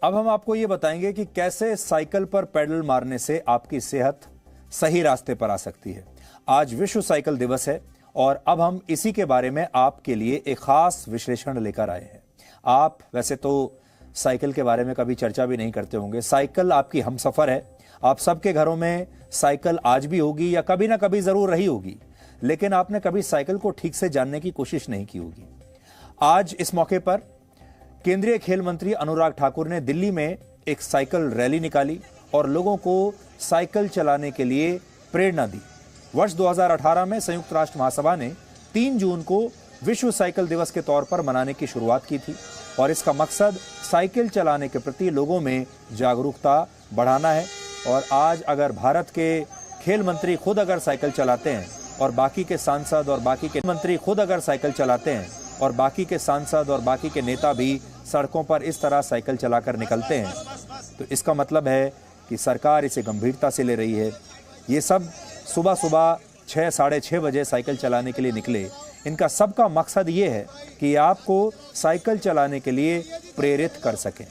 अब हम आपको ये बताएंगे कि कैसे साइकिल पर पेडल मारने से आपकी सेहत सही रास्ते पर आ सकती है। आज विश्व साइकिल दिवस है और अब हम इसी के बारे में आपके लिए एक खास विश्लेषण लेकर आए हैं। आप वैसे तो साइकिल के बारे में कभी चर्चा भी नहीं करते होंगे। साइकिल आपकी हमसफर है। आप सबके घरों में साइकिल आज भी होगी या कभी ना कभी जरूर रही होगी, लेकिन आपने कभी साइकिल को ठीक से जानने की कोशिश नहीं की होगी। आज इस मौके पर केंद्रीय खेल मंत्री अनुराग ठाकुर ने दिल्ली में एक साइकिल रैली निकाली और लोगों को साइकिल चलाने के लिए प्रेरणा दी। वर्ष 2018 में संयुक्त राष्ट्र महासभा ने 3 जून को विश्व साइकिल दिवस के तौर पर मनाने की शुरुआत की थी और इसका मकसद साइकिल चलाने के प्रति लोगों में जागरूकता बढ़ाना है। और आज अगर भारत के खेल मंत्री खुद अगर साइकिल चलाते हैं और बाकी के सांसद और बाकी के मंत्री खुद अगर साइकिल चलाते हैं और बाकी के सांसद और बाकी के नेता भी सड़कों पर इस तरह साइकिल चलाकर निकलते हैं, तो इसका मतलब है कि सरकार इसे गंभीरता से ले रही है। ये सब सुबह सुबह 6 साढ़े 6 बजे साइकिल चलाने के लिए निकले। इनका सबका मकसद ये है कि आपको साइकिल चलाने के लिए प्रेरित कर सकें।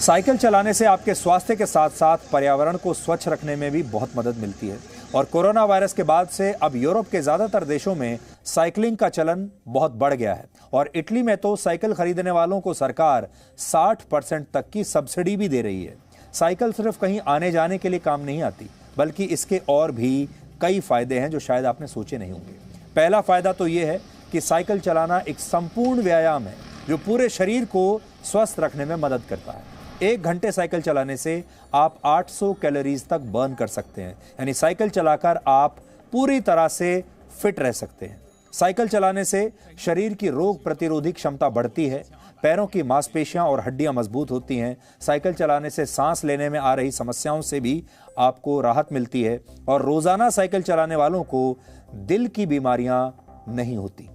साइकिल चलाने से आपके स्वास्थ्य के साथ साथ पर्यावरण को स्वच्छ रखने में भी बहुत मदद मिलती है। और कोरोना वायरस के बाद से अब यूरोप के ज्यादातर देशों में साइकिलिंग का चलन बहुत बढ़ गया है और इटली में तो साइकिल खरीदने वालों को सरकार 60% तक की सब्सिडी भी दे रही है। साइकिल सिर्फ कहीं आने जाने के लिए काम नहीं आती, बल्कि इसके और भी कई फायदे हैं जो शायद आपने सोचे नहीं होंगे। पहला फायदा तो यह है कि साइकिल चलाना एक संपूर्ण व्यायाम है जो पूरे शरीर को स्वस्थ रखने में मदद करता है। 1 घंटे साइकिल चलाने से आप 800 कैलोरीज तक बर्न कर सकते हैं, यानी साइकिल चलाकर आप पूरी तरह से फिट रह सकते हैं। साइकिल चलाने से शरीर की रोग प्रतिरोधी क्षमता बढ़ती है, पैरों की मांसपेशियां और हड्डियां मजबूत होती हैं। साइकिल चलाने से सांस लेने में आ रही समस्याओं से भी आपको राहत मिलती है और रोजाना साइकिल चलाने वालों को दिल की बीमारियां नहीं होती।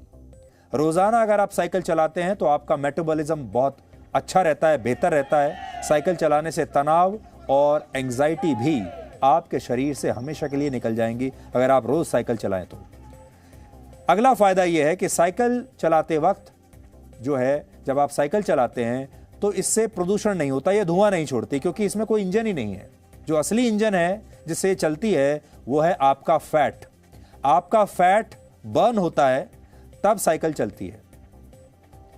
रोजाना अगर आप साइकिल चलाते हैं तो आपका मेटाबॉलिज्म बहुत अच्छा रहता है, बेहतर रहता है। साइकिल चलाने से तनाव और एंजाइटी भी आपके शरीर से हमेशा के लिए निकल जाएंगी अगर आप रोज साइकिल चलाएं तो। अगला फायदा यह है कि साइकिल चलाते वक्त जो है, जब आप साइकिल चलाते हैं तो इससे प्रदूषण नहीं होता, यह धुआं नहीं छोड़ती, क्योंकि इसमें कोई इंजन ही नहीं है। जो असली इंजन है जिससे चलती है वो है आपका फैट। आपका फैट बर्न होता है तब साइकिल चलती है।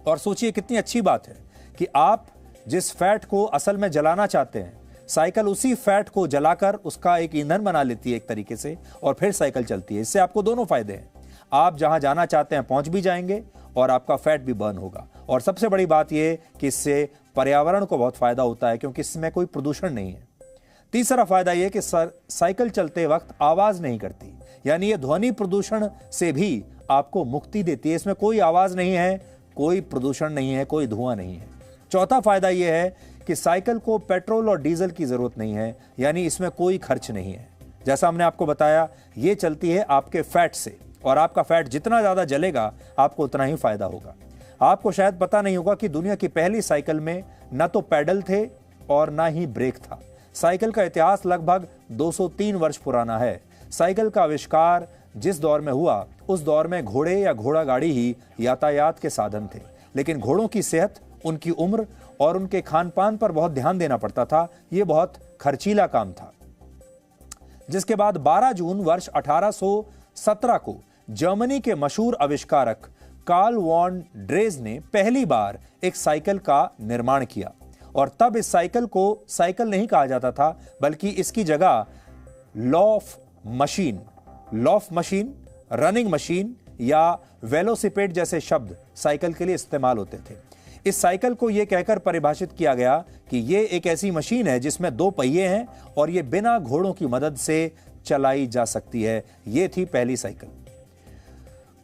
और सोचिए कितनी अच्छी बात है कि आप जिस फैट को असल में जलाना चाहते हैं, साइकिल उसी फैट को जलाकर उसका एक ईंधन बना लेती है एक तरीके से, और फिर साइकिल चलती है। इससे आपको दोनों फायदे हैं। आप जहां जाना चाहते हैं पहुंच भी जाएंगे और आपका फैट भी बर्न होगा। और सबसे बड़ी बात यह कि इससे पर्यावरण को बहुत फायदा होता है क्योंकि इसमें कोई प्रदूषण नहीं है। तीसरा फायदा यह कि साइकिल चलते वक्त आवाज नहीं करती, यानी यह ध्वनि प्रदूषण से भी आपको मुक्ति देती है। इसमें कोई आवाज नहीं है, कोई प्रदूषण नहीं है, कोई धुआं नहीं है। चौथा फायदा यह है कि साइकिल को पेट्रोल और डीजल की जरूरत नहीं है, यानी इसमें कोई खर्च नहीं है। जैसा हमने आपको बताया, यह चलती है आपके फैट से, और आपका फैट जितना ज्यादा जलेगा आपको उतना ही फायदा होगा। आपको शायद पता नहीं होगा कि दुनिया की पहली साइकिल में न तो पैडल थे और न ही ब्रेक था। साइकिल का इतिहास लगभग 203 वर्ष पुराना है। साइकिल का आविष्कार जिस दौर में हुआ उस दौर में घोड़े या घोड़ा गाड़ी ही यातायात के साधन थे, लेकिन घोड़ों की सेहत, उनकी उम्र और उनके खान पान पर बहुत ध्यान देना पड़ता था। यह बहुत खर्चीला काम था। जिसके बाद 12 जून वर्ष 1817 को जर्मनी के मशहूर आविष्कारक कार्ल वॉन ड्रेज ने पहली बार एक साइकिल का निर्माण किया। और तब इस साइकिल को साइकिल नहीं कहा जाता था, बल्कि इसकी जगह लॉफ मशीन, रनिंग मशीन या वेलोसिपेड जैसे शब्द साइकिल के लिए इस्तेमाल होते थे। इस साइकिल को यह कहकर परिभाषित किया गया कि यह एक ऐसी मशीन है जिसमें 2 पहिए हैं और यह बिना घोड़ों की मदद से चलाई जा सकती है। यह थी पहली साइकिल।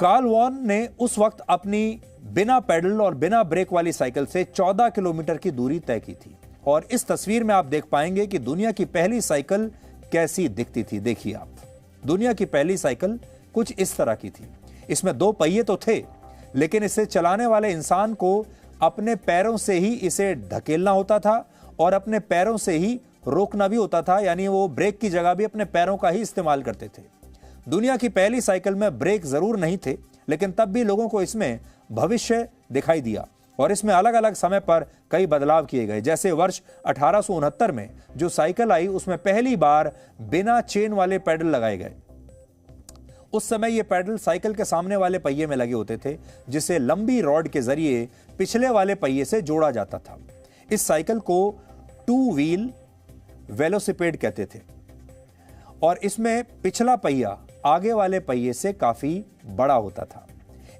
कार्ल वॉन ने उस वक्त अपनी बिना पेडल और बिना ब्रेक वाली साइकिल से 14 किलोमीटर की दूरी तय की थी। और इस तस्वीर में आप देख पाएंगे कि दुनिया की पहली साइकिल कैसी दिखती थी। देखिए आप, दुनिया की पहली साइकिल कुछ इस तरह की थी। इसमें 2 पहिए तो थे, लेकिन इसे चलाने वाले इंसान को अपने पैरों से ही इसे ढकेलना होता था और अपने पैरों से ही रोकना भी होता था, यानी वो ब्रेक की जगह भी अपने पैरों का ही इस्तेमाल करते थे। दुनिया की पहली साइकिल में ब्रेक जरूर नहीं थे, लेकिन तब भी लोगों को इसमें भविष्य दिखाई दिया और इसमें अलग अलग समय पर कई बदलाव किए गए। जैसे वर्ष 1869 में जो साइकिल आई उसमें पहली बार बिना चेन वाले पैडल लगाए गए। उस समय ये पैडल साइकिल के सामने वाले पहिए में लगे होते थे, जिसे लंबी रॉड के जरिए पिछले वाले पहिए से जोड़ा जाता था। इस साइकिल को 2 व्हील वेलोसिपेड कहते थे और इसमें पिछला पहिया आगे वाले पहिए से काफी बड़ा होता था।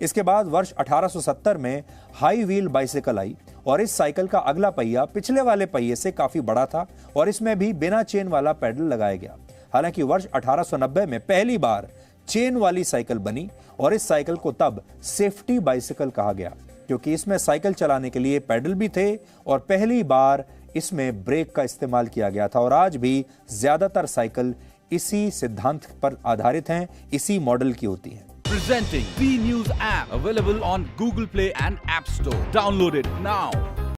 इसके बाद वर्ष 1870 में हाई व्हील बाइसिकल आई और इस साइकिल का अगला पहिया पिछले वाले पहिए से काफी बड़ा था और इसमें भी बिना चेन वाला पैडल लगाया गया। हालांकि वर्ष 1890 में पहली बार चेन वाली साइकिल बनी और इस साइकिल को तब सेफ्टी बाइसिकल कहा गया, क्योंकि इसमें साइकिल चलाने के लिए पैडल भी थे और पहली बार इसमें ब्रेक का इस्तेमाल किया गया था। और आज भी ज्यादातर साइकिल इसी सिद्धांत पर आधारित हैं, इसी मॉडल की होती हैं। Presenting B News app, available on Google Play and App Store. Download it now.